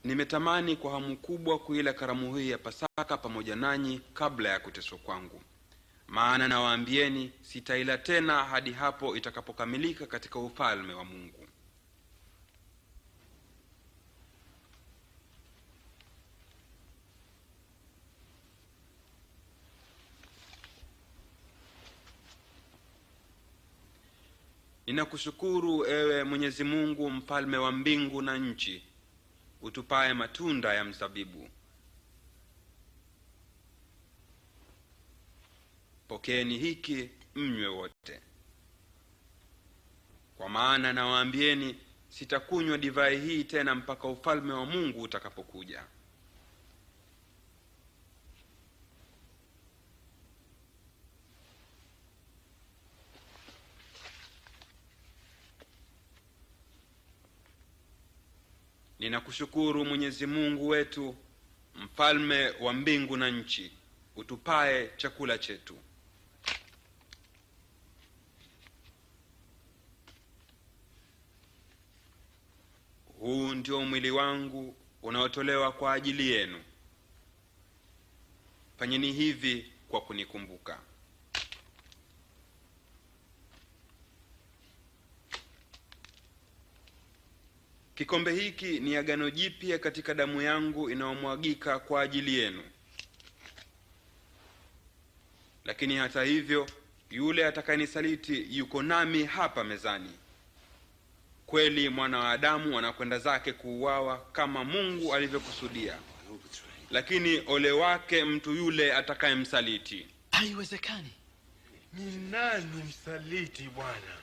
Nimetamani kwa hamu kubwa kuila karamu hii ya Pasaka pamoja nanyi kabla ya kuteswa kwangu. Maana nawaambieni, sitaila tena hadi hapo itakapokamilika katika ufalme wa Mungu. Ninakushukuru ewe Mwenyezi Mungu, mfalme wa mbingu na nchi, utupaye matunda ya mzabibu. Pokeeni hiki mnywe wote. Kwa maana nawaambieni, sitakunywa divai hii tena mpaka ufalme wa Mungu utakapokuja. Ninakushukuru Mwenyezi Mungu wetu, mfalme wa mbingu na nchi, utupaye chakula chetu. Huu ndio mwili wangu unaotolewa kwa ajili yenu. Fanyeni hivi kwa kunikumbuka. Kikombe hiki ni agano jipya katika damu yangu inayomwagika kwa ajili yenu. Lakini hata hivyo, yule atakayenisaliti yuko nami hapa mezani. Kweli mwana wa Adamu anakwenda zake kuuawa kama Mungu alivyokusudia. Lakini ole wake mtu yule atakayemsaliti. Haiwezekani. Ni nani msaliti Bwana?